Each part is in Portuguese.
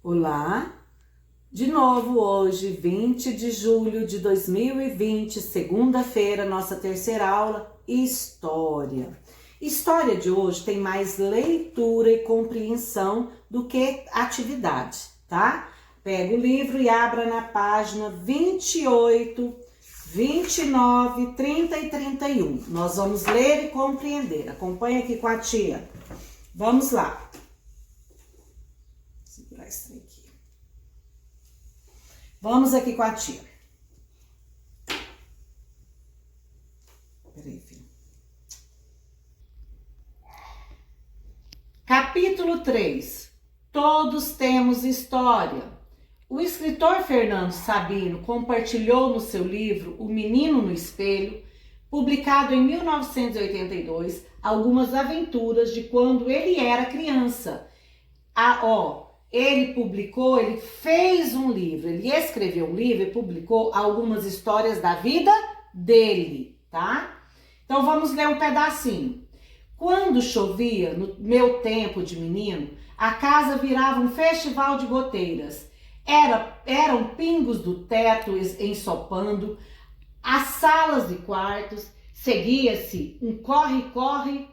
Olá, de novo hoje, 20 de julho de 2020, segunda-feira, nossa terceira aula, História. História de hoje tem mais leitura e compreensão do que atividade, tá? Pega o livro e abra na página 28, 29, 30 e 31. Nós vamos ler e compreender. Acompanha aqui com a tia. Vamos lá. Segurar esse trem aqui. Vamos aqui com a tia. Peraí, filho. Capítulo 3. Todos temos história. O escritor Fernando Sabino compartilhou no seu livro O Menino no Espelho, publicado em 1982, algumas aventuras de quando ele era criança. Ele fez um livro, ele escreveu um livro e publicou algumas histórias da vida dele, tá? Então vamos ler um pedacinho. Quando chovia, no meu tempo de menino, a casa virava um festival de goteiras. Eram pingos do teto ensopando, as salas e quartos, seguia-se um corre-corre,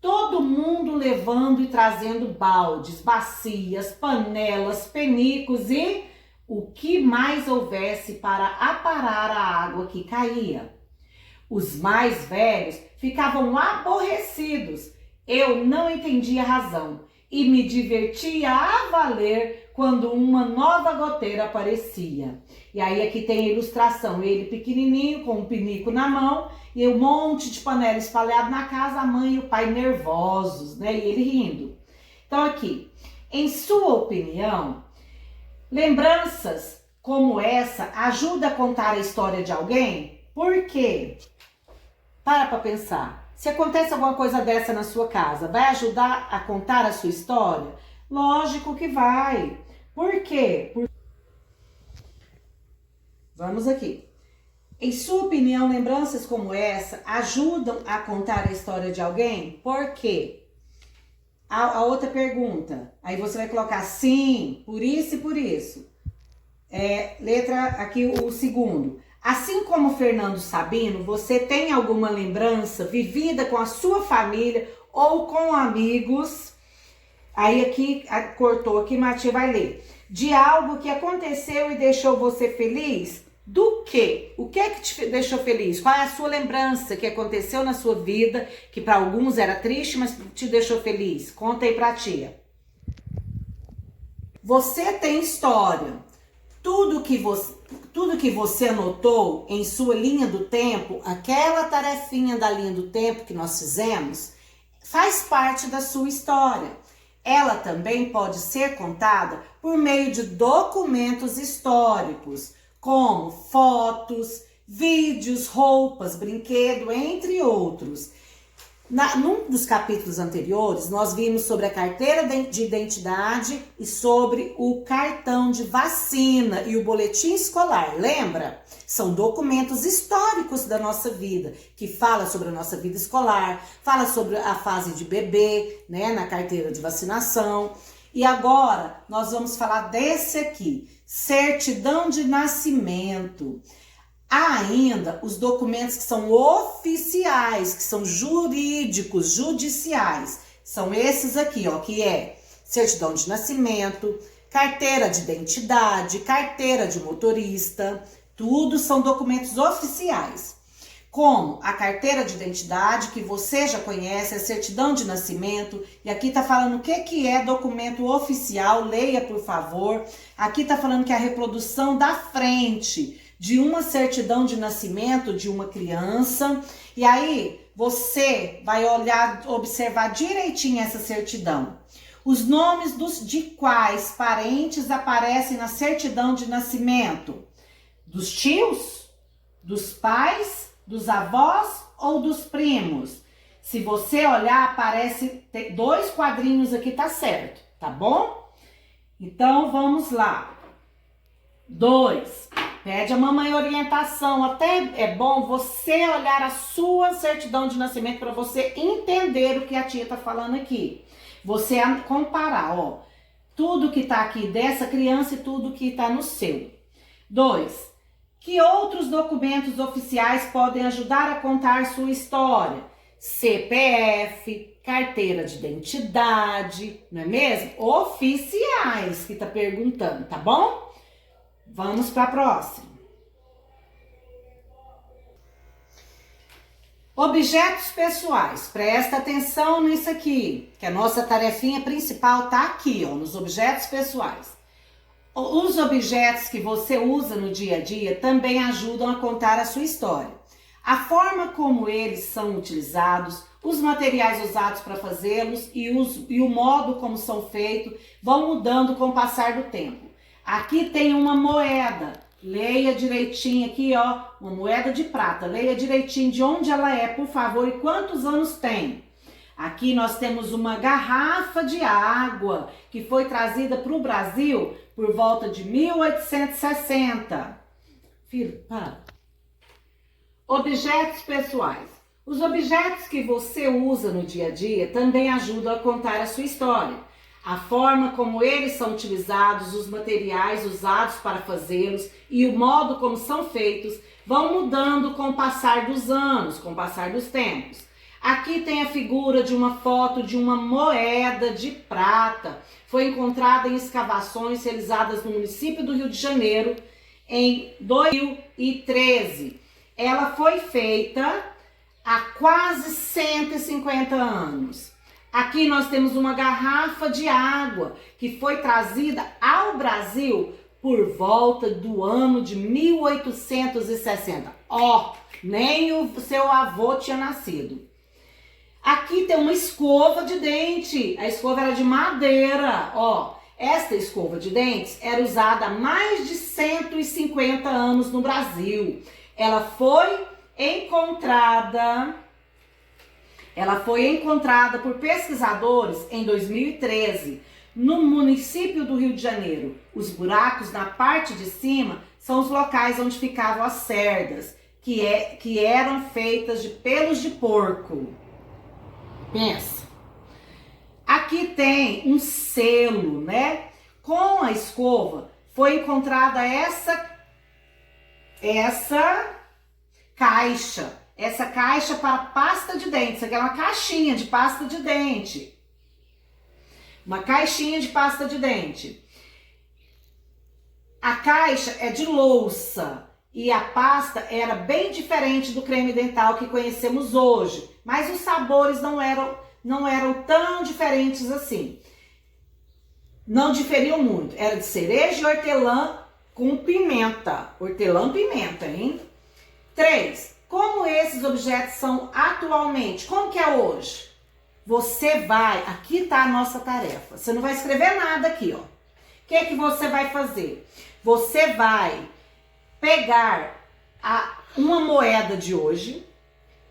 todo mundo levando e trazendo baldes, bacias, panelas, penicos e o que mais houvesse para aparar a água que caía. Os mais velhos ficavam aborrecidos. Eu não entendia a razão e me divertia a valer quando uma nova goteira aparecia. E aí aqui tem a ilustração, ele pequenininho com um pinico na mão e um monte de panela espalhado na casa, a mãe e o pai nervosos, né? E ele rindo. Então aqui, em sua opinião, lembranças como essa ajudam a contar a história de alguém? Por quê? Para pensar. Se acontece alguma coisa dessa na sua casa, vai ajudar a contar a sua história? Lógico que vai. Por quê? Vamos aqui. Em sua opinião, lembranças como essa ajudam a contar a história de alguém? Por quê? A outra pergunta. Aí você vai colocar sim, por isso e por isso. Letra aqui o segundo. Assim como Fernando Sabino, você tem alguma lembrança vivida com a sua família ou com amigos? Aí aqui, cortou aqui, Matia vai ler. De algo que aconteceu e deixou você feliz? Do quê? O que é que te deixou feliz? Qual é a sua lembrança que aconteceu na sua vida, que para alguns era triste, mas te deixou feliz? Conta aí pra tia. Você tem história. Tudo que você anotou em sua linha do tempo, aquela tarefinha da linha do tempo que nós fizemos, faz parte da sua história. Ela também pode ser contada por meio de documentos históricos, como fotos, vídeos, roupas, brinquedo, entre outros. Num dos capítulos anteriores, nós vimos sobre a carteira de identidade e sobre o cartão de vacina e o boletim escolar, lembra? São documentos históricos da nossa vida, que fala sobre a nossa vida escolar, fala sobre a fase de bebê, né, na carteira de vacinação. E agora nós vamos falar desse aqui, certidão de nascimento. Há ainda os documentos que são oficiais, que são jurídicos, judiciais. São esses aqui, ó, que é certidão de nascimento, carteira de identidade, carteira de motorista, tudo são documentos oficiais. Como a carteira de identidade, que você já conhece, a certidão de nascimento, e aqui tá falando o que é documento oficial, leia por favor. Aqui tá falando que é a reprodução da frente de uma certidão de nascimento de uma criança, e aí você vai observar direitinho essa certidão. Os nomes de quais parentes aparecem na certidão de nascimento? Dos tios? Dos pais? Dos avós ou dos primos? Se você olhar, aparece 2 quadrinhos aqui, tá certo, tá bom? Então vamos lá. 2. Pede a mamãe orientação. Até é bom você olhar a sua certidão de nascimento para você entender o que a tia tá falando aqui. Você comparar, ó. Tudo que está aqui dessa criança e tudo que está no seu. 2. Que outros documentos oficiais podem ajudar a contar sua história? CPF, carteira de identidade, não é mesmo? Oficiais que está perguntando, tá bom? Vamos para a próxima. Objetos pessoais. Presta atenção nisso aqui, que a nossa tarefinha principal tá aqui, ó, nos objetos pessoais. Os objetos que você usa no dia a dia também ajudam a contar a sua história. A forma como eles são utilizados, os materiais usados para fazê-los e o modo como são feitos vão mudando com o passar do tempo. Aqui tem uma moeda, leia direitinho aqui, ó, uma moeda de prata, leia direitinho de onde ela é, por favor, e quantos anos tem. Aqui nós temos uma garrafa de água que foi trazida para o Brasil por volta de 1860. Filho, para. Objetos pessoais. Os objetos que você usa no dia a dia também ajudam a contar a sua história. A forma como eles são utilizados, os materiais usados para fazê-los e o modo como são feitos vão mudando com o passar dos anos, com o passar dos tempos. Aqui tem a figura de uma foto de uma moeda de prata. Foi encontrada em escavações realizadas no município do Rio de Janeiro em 2013. Ela foi feita há quase 150 anos. Aqui nós temos uma garrafa de água que foi trazida ao Brasil por volta do ano de 1860. Ó, nem o seu avô tinha nascido. Aqui tem uma escova de dente. A escova era de madeira, ó. Esta escova de dentes era usada há mais de 150 anos no Brasil. Ela foi encontrada por pesquisadores em 2013 no município do Rio de Janeiro. Os buracos na parte de cima são os locais onde ficavam as cerdas, que eram feitas de pelos de porco. Pensa. Aqui tem um selo, né? Com a escova foi encontrada essa caixa. Essa caixa para pasta de dente. Isso aqui é uma caixinha de pasta de dente. Uma caixinha de pasta de dente. A caixa é de louça. E a pasta era bem diferente do creme dental que conhecemos hoje. Mas os sabores não eram tão diferentes assim. Não diferiam muito. Era de cereja e hortelã com pimenta. Hortelã-pimenta, hein? 3. Como esses objetos são atualmente? Como que é hoje? Você vai... Aqui está a nossa tarefa. Você não vai escrever nada aqui, ó. O que é que você vai fazer? Você vai pegar uma moeda de hoje,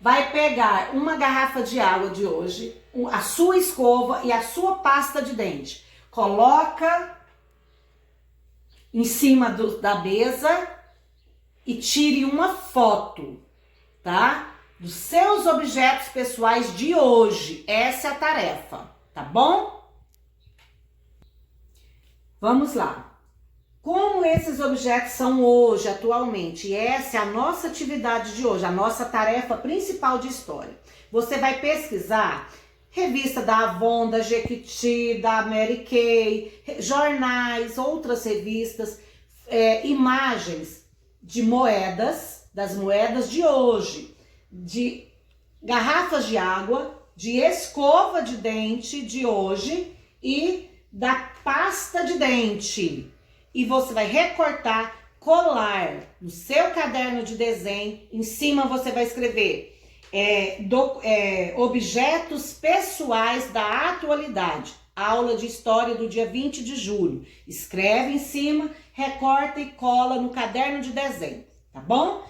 vai pegar uma garrafa de água de hoje, a sua escova e a sua pasta de dente. Coloca em cima da mesa e tire uma foto, tá? Dos seus objetos pessoais de hoje. Essa é a tarefa, tá bom? Vamos lá. Como esses objetos são hoje, atualmente, e essa é a nossa atividade de hoje, a nossa tarefa principal de história. Você vai pesquisar revista da Avon, da Jequiti, da Mary Kay, jornais, outras revistas, imagens de moedas, das moedas de hoje, de garrafas de água, de escova de dente de hoje e da pasta de dente. E você vai recortar, colar no seu caderno de desenho. Em cima você vai escrever objetos pessoais da atualidade. Aula de história do dia 20 de julho. Escreve em cima, recorta e cola no caderno de desenho, tá bom?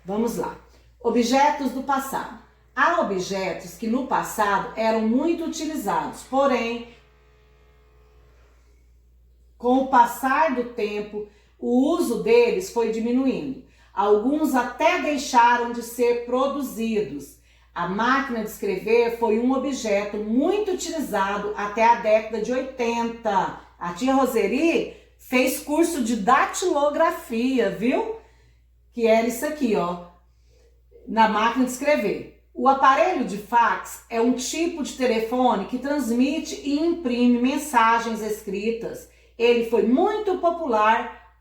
Vamos lá. Objetos do passado. Há objetos que no passado eram muito utilizados, porém, com o passar do tempo, o uso deles foi diminuindo. Alguns até deixaram de ser produzidos. A máquina de escrever foi um objeto muito utilizado até a década de 80. A tia Roseli fez curso de datilografia, viu? Que era isso aqui, ó, na máquina de escrever. O aparelho de fax é um tipo de telefone que transmite e imprime mensagens escritas. Ele foi muito popular,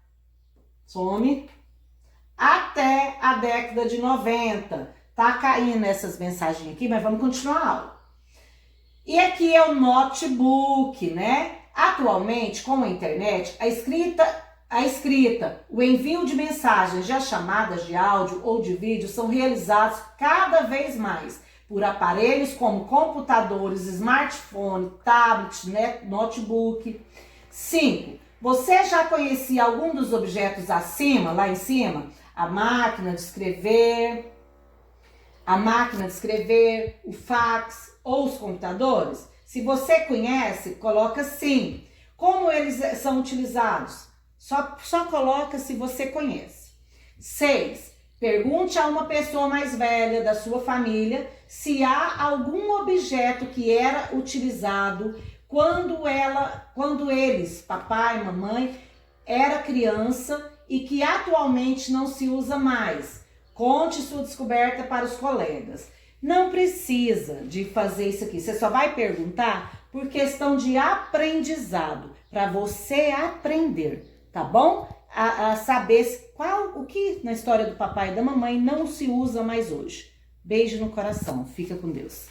até a década de 90. Tá caindo essas mensagens aqui, mas vamos continuar a aula. E aqui é o notebook, né? Atualmente, com a internet, a escrita, o envio de mensagens, já chamadas de áudio ou de vídeo, são realizados cada vez mais por aparelhos como computadores, smartphone, tablet, notebook. 5. Você já conhecia algum dos objetos acima, lá em cima? A máquina de escrever, o fax ou os computadores? Se você conhece, coloca sim. Como eles são utilizados? Só coloca se você conhece. 6. Pergunte a uma pessoa mais velha da sua família se há algum objeto que era utilizado quando eles, papai, mamãe, era criança e que atualmente não se usa mais. Conte sua descoberta para os colegas. Não precisa de fazer isso aqui. Você só vai perguntar por questão de aprendizado, para você aprender, tá bom? A saber o que na história do papai e da mamãe não se usa mais hoje. Beijo no coração. Fica com Deus.